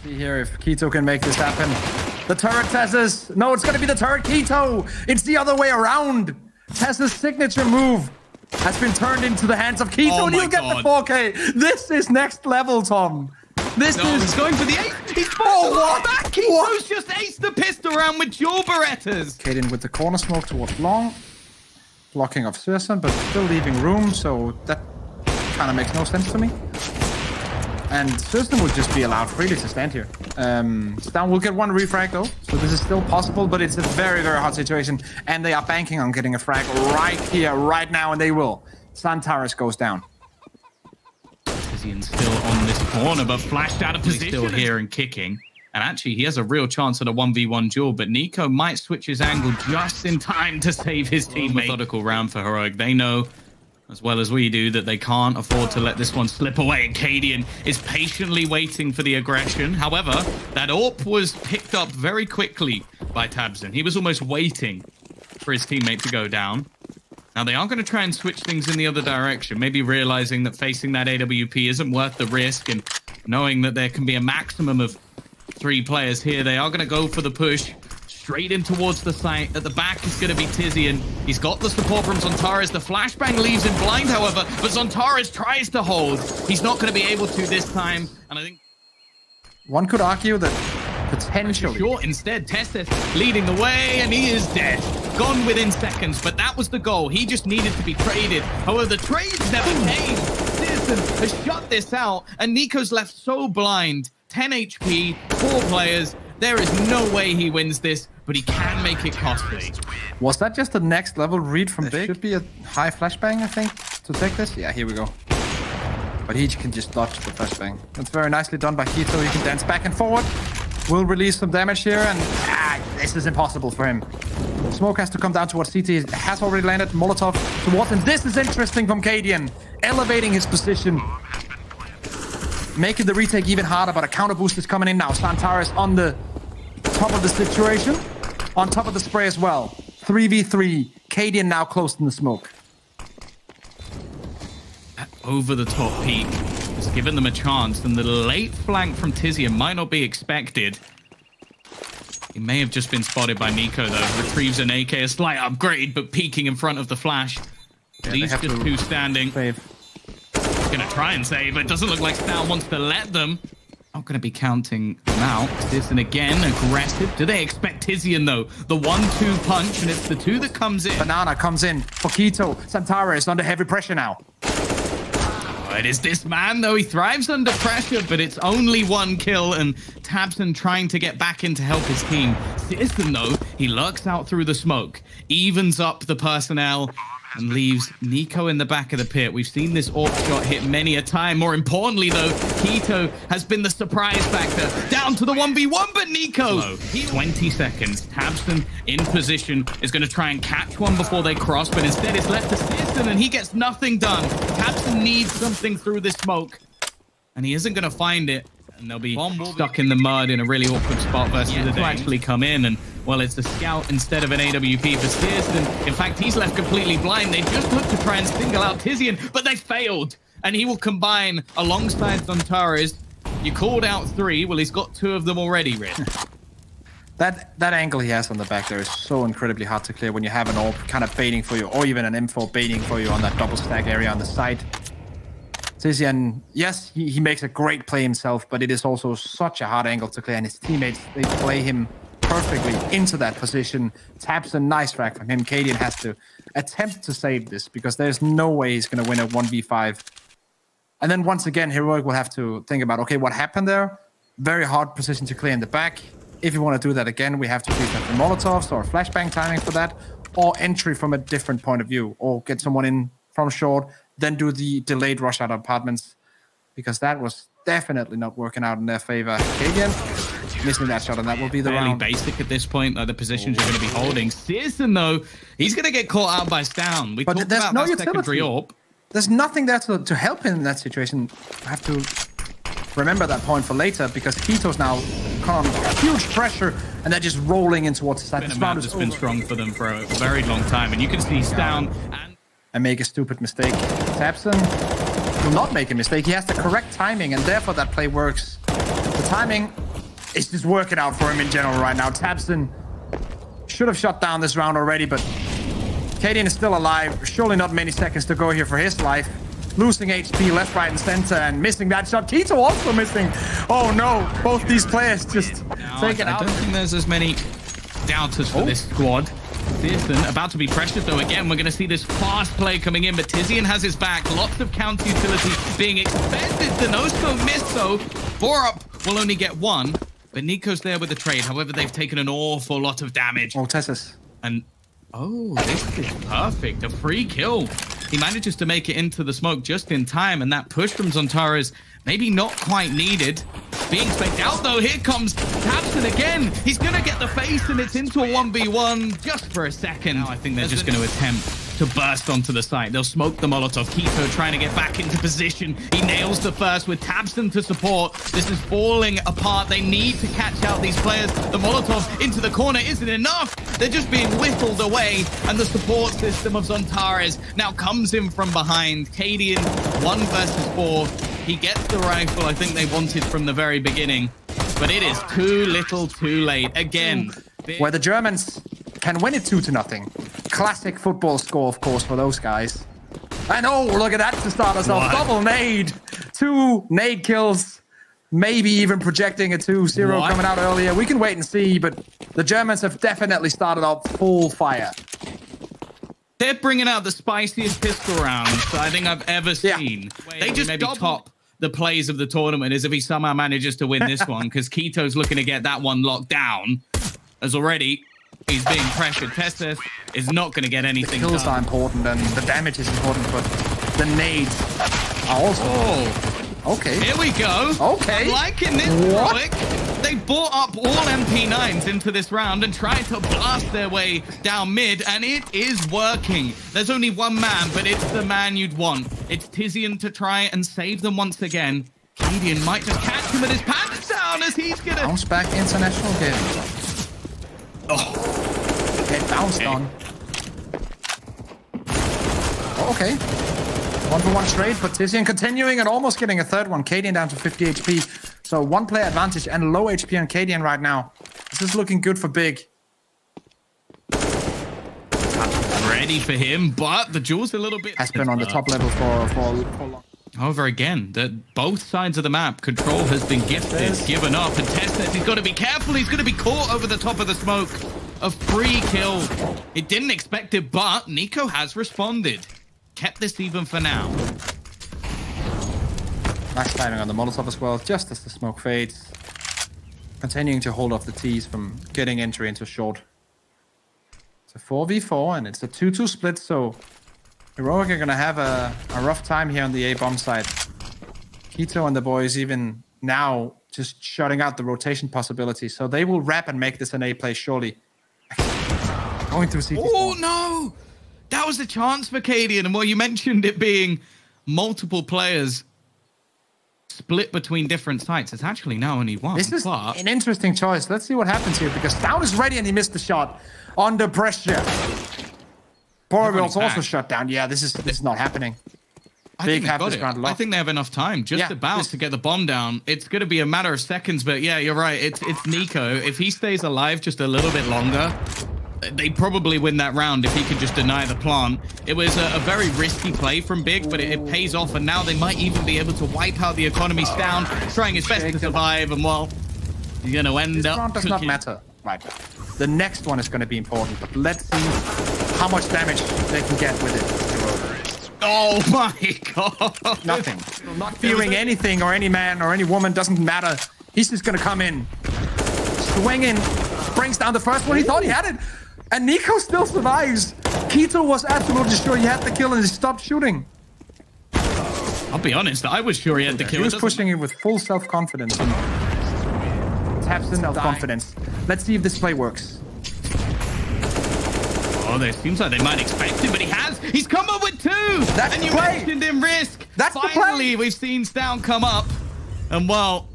See here if k1TO can make this happen. The turret Tess's. No, it's going to be the turret k1TO. It's the other way around. Tess's signature move has been turned into the hands of k1TO. Oh and you get the 4K. This is next level, Tom. This is... He's going for the ace. He's what? Back. k1TO's just aced the pistol round with dual Berettas. Kaden with the corner smoke towards long. Blocking of Susan, but still leaving room. So that kind of makes no sense to me. And Susan would just be allowed freely to stand here. Stan will get one refrag though. So this is still possible, but it's a very, very hard situation. And they are banking on getting a frag right here, right now, and they will. XANTARES goes down. Tizian's still on this corner, but flashed out of position. He's still here and kicking. And actually, he has a real chance at a 1v1 duel, but Nico might switch his angle just in time to save his teammate. Methodical round for Heroic. They know, as well as we do, that they can't afford to let this one slip away. And Cadian is patiently waiting for the aggression. However, that AWP was picked up very quickly by tabseN. He was almost waiting for his teammate to go down. Now, they are going to try and switch things in the other direction, maybe realizing that facing that AWP isn't worth the risk, and knowing that there can be a maximum of 3 players here. They are going to go for the push straight in towards the site. At the back is going to be Tizian. He's got the support from XANTARES. The flashbang leaves him blind, however, but XANTARES tries to hold. He's not going to be able to this time, and I think one could argue that potentially short instead. Testes leading the way, and he is dead. Gone within seconds, but that was the goal. He just needed to be traded. However, the trades never came. Citizen has shut this out, and Nico's left so blind. 10 HP, 4 players. There is no way he wins this, but he can make it costly. Was that just the next level read from Big? Should be a high flashbang, I think, to take this. Yeah, here we go. But he can just dodge the flashbang. That's very nicely done by k1TO. He can dance back and forward. Will release some damage here, and this is impossible for him. Smoke has to come down towards CT. It has already landed. Molotov towards, and this is interesting from Cadian. Elevating his position. Making the retake even harder, but a counter boost is coming in now. XANTARES on the top of the situation. On top of the spray as well. 3v3. Cadian now close in the smoke. Over the top peak has given them a chance, and the late flank from Tizian might not be expected. He may have just been spotted by Nico, though. Retrieves an AK, a slight upgrade, but peeking in front of the flash. Yeah, These just 2 standing. Save. Gonna try and save, but it doesn't look like Stan wants to let them. Not gonna be counting them out. Tizian again, aggressive. Do they expect Tizian, though? The 1-2 punch, and it's the 2 that comes in. Banana comes in for k1TO. XANTARES under heavy pressure now. It is this man, though. He thrives under pressure, but it's only 1 kill, and tabseN trying to get back in to help his team. citizen, though, he lurks out through the smoke, evens up the personnel, and leaves Nico in the back of the pit. We've seen this AWP shot hit many a time. More importantly, though, k1TO has been the surprise factor. Down to the 1v1, but Nico, 20 seconds. tabseN in position is going to try and catch one before they cross, but instead it's left to citizen, and he gets nothing done. tabseN needs something through this smoke, and he isn't going to find it. And they'll be stuck in the mud in a really awkward spot versus to actually come in. And, well, it's a scout instead of an AWP for citizen. In fact, he's left completely blind. They just look to try and single out Tizian, but they failed. And he will combine alongside XANTARES. You called out 3. Well, he's got 2 of them already, Rick. That angle he has on the back there is so incredibly hard to clear when you have an AWP kind of baiting for you, or even an M4 baiting for you on that double stack area on the side. Tizian, yes, he makes a great play himself, but it is also such a hard angle to clear, and his teammates, they play him perfectly into that position. tabseN, nice frag from him. Cadian has to attempt to save this, because there's no way he's going to win a 1v5. And then once again, Heroic will have to think about, okay, what happened there? Very hard position to clear in the back. If you want to do that again, we have to please have the Molotovs or flashbang timing for that, or entry from a different point of view, or get someone in from short, then do the delayed rush out of apartments, because that was definitely not working out in their favor. Cadian missing that shot, and that will be the round. Basic at this point, the positions you're going to be holding. citizen, though, he's going to get caught out by Stan. We talked about that secondary AWP. There's nothing there to help him in that situation. I have to remember that point for later, because k1TO's now kind of huge pressure, and they're just rolling in towards the side. This round has been strong for them for a very long time, and you can see Stan and make a stupid mistake. tabseN will not make a mistake. He has the correct timing, and therefore that play works. The timing it's just working out for him in general right now. tabseN should have shut down this round already, but KDN is still alive. Surely not many seconds to go here for his life. Losing HP left, right, and center, and missing that shot. k1to also missing. Oh no, both these players just taken out. I don't think there's as many doubters for this squad. TiZian about to be pressured though. Again, we're going to see this fast play coming in, but TiZian has his back. Lots of counter utility being expended. The no-scope missed though. 4-up will only get 1, but NiKo's there with the trade. However, they've taken an awful lot of damage. Oh, Tessus. And oh, this is perfect. A free kill. He manages to make it into the smoke just in time, and that push from XANTARES maybe not quite needed. Being spec'd out though, here comes tabseN again. He's gonna get the face, and it's into a 1v1 just for a second. Now I think they're just gonna attempt to burst onto the site. They'll smoke the Molotov. k1to trying to get back into position. He nails the first with tabseN to support. This is falling apart. They need to catch out these players. The Molotov into the corner isn't enough. They're just being whittled away, and the support system of XANTARES now comes in from behind. KDN 1 versus 4. He gets the rifle I think they wanted from the very beginning, but it is too little too late. Again, where the Germans can win it 2-0. Classic football score, of course, for those guys. And oh, look at that to start us off. Double nade. 2 nade kills. Maybe even projecting a 2-0 coming out earlier. We can wait and see, but the Germans have definitely started off full fire. They're bringing out the spiciest pistol rounds I think I've ever seen. They just maybe top the plays of the tournament as if he somehow manages to win this one, because k1to's looking to get that one locked down, as already he's being pressured. TeSeS is not going to get anything done. The kills are important and the damage is important, but the nades are also... Okay. Here we go. Okay. I'm liking this, Rollick. They brought up all MP9s into this round and tried to blast their way down mid, and it is working. There's only one man, but it's the man you'd want. It's TiZian to try and save them once again. KDN might just catch him with his pants down as he's gonna... Bounce back international game. Oh. Get bounced on. Oh, okay. 1-for-1 trade, but TiZian continuing and almost getting a third one. KDN down to 50 HP. So 1 player advantage and low HP on KDN right now. This is looking good for Big. Ready for him, but the duel's a little bit... Has been on the top level for long. However, again, both sides of the map, control has been gifted, given up, and TeSeS, he's got to be careful. He's going to be caught over the top of the smoke. A free kill. It didn't expect it, but NiKo has responded. Kept this even for now. Nice timing on the Molotov as well, just as the smoke fades. Continuing to hold off the T's from getting entry into short. It's a 4v4 and it's a 2-2 split, so Heroic are going to have a rough time here on the A bomb side. k1to and the boys even now just shutting out the rotation possibility, so they will wrap and make this an A play surely. Going through CT. Oh no! That was a chance for KDN, and well, you mentioned it being multiple players split between different sites. It's actually now only one. This is an interesting choice. Let's see what happens here, because Down is ready and he missed the shot. Under pressure. Borrow's also shut down. Yeah, this is not happening. Big have this ground locked. I think they have enough time just to bounce to get the bomb down. It's going to be a matter of seconds, but yeah, you're right. It's NiKo. If he stays alive just a little bit longer, they probably win that round if he could just deny the plant. It was a very risky play from Big, but it pays off, and now they might even be able to wipe out the economy. Down, trying his best to survive, and well, he's going to end up... This round does not matter right now. The next one is going to be important, but let's see how much damage they can get with it. Oh my god! Nothing. Not fearing anything or any man or any woman, doesn't matter. He's just going to come in, swinging, brings down the first one. He thought he had it. And NiKo still survives. k1to was absolutely sure he had the kill and he stopped shooting. I'll be honest, I was sure he had the kill. He was pushing it with full self-confidence. tabseN self-confidence. Let's see if this play works. Oh, there seems like they might expect him, but he has. He's come up with 2. That's and you the play. mentioned him risk. That's Finally, the play. We've seen Down come up. And well,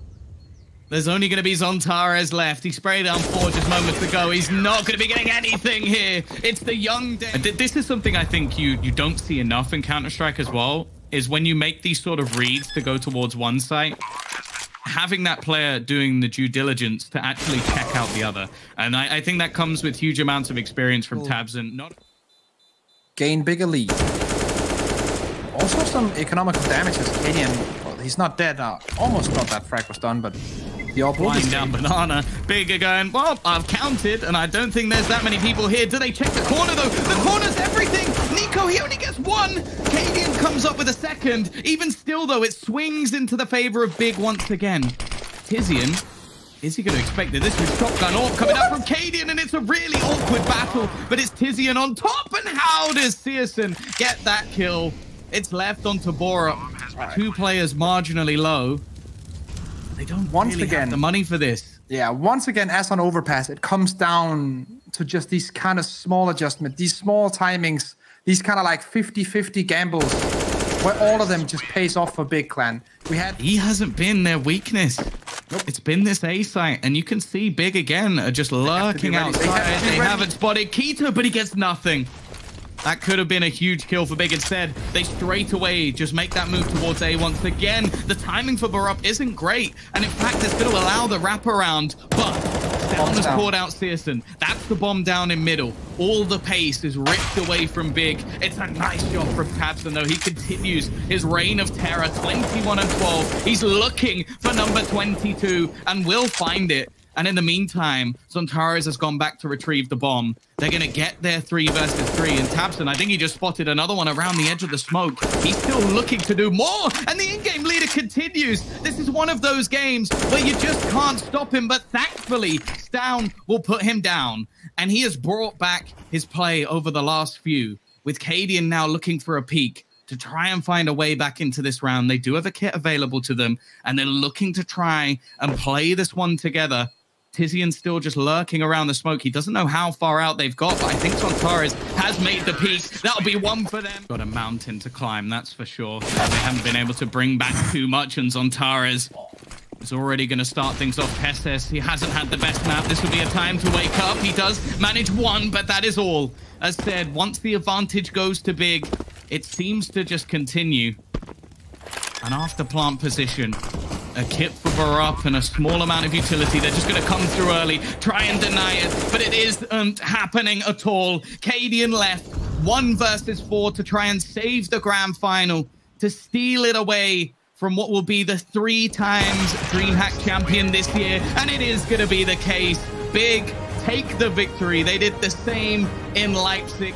there's only going to be XANTARES left. He sprayed down 4 just moments ago. He's not going to be getting anything here. It's the young... This is something I think you don't see enough in Counter-Strike as well, is when you make these sort of reads to go towards one site, having that player doing the due diligence to actually check out the other. And I think that comes with huge amounts of experience from tabseN. Not gain bigger lead. Also some economical damages. KDN, well, he's not dead. Almost thought that frag was done, but the blind down banana. Bigger going, well, I've counted, and I don't think there's that many people here. Do they check the corner, though? The corner's everything. Nico, he only gets one. KDN comes up with a second. Even still, though, it swings into the favor of Big once again. Tizian, is he going to expect that? This is shotgun AWP coming up from KDN, and it's a really awkward battle, but it's Tizian on top, and how does csgo get that kill? It's left on Tabora. 2 players marginally low. They don't really have the money for this. Yeah, once again, as on Overpass, it comes down to just these kind of small adjustments, these small timings, these kind of like 50-50 gambles, where all of them just pays off for Big Clan. He hasn't been their weakness. Nope. It's been this A site, and you can see Big again are just lurking outside. They haven't spotted KUPAYI, but he gets nothing. That could have been a huge kill for Big. Instead, they straight away just make that move towards A once again. The timing for Barup isn't great, and in fact, it's going to allow the wraparound, but Down has caught out csgo. That's the bomb down in middle. All the pace is ripped away from Big. It's a nice shot from tabseN, though. He continues his reign of terror, 21 and 12. He's looking for number 22 and will find it. And in the meantime, XANTARES has gone back to retrieve the bomb. They're going to get their 3 versus 3. And tabseN, I think he just spotted another one around the edge of the smoke. He's still looking to do more. And the in-game leader continues. This is one of those games where you just can't stop him. But thankfully, Stown will put him down. And he has brought back his play over the last few, with KDN now looking for a peak to try and find a way back into this round. They do have a kit available to them, and they're looking to try and play this one together. Tizian's still just lurking around the smoke. He doesn't know how far out they've got, but I think XANTARES has made the peak. That'll be one for them. Got a mountain to climb, that's for sure. They haven't been able to bring back too much, and XANTARES is already going to start things off. Pestes, he hasn't had the best map. This will be a time to wake up. He does manage one, but that is all. As said, once the advantage goes to Big, it seems to just continue. And after plant position, a kit for Barup and a small amount of utility. They're just going to come through early, try and deny it, but it isn't happening at all. KDN left 1 versus 4 to try and save the grand final, to steal it away from what will be the 3 times DreamHack champion this year. And it is going to be the case. Big take the victory. They did the same in Leipzig.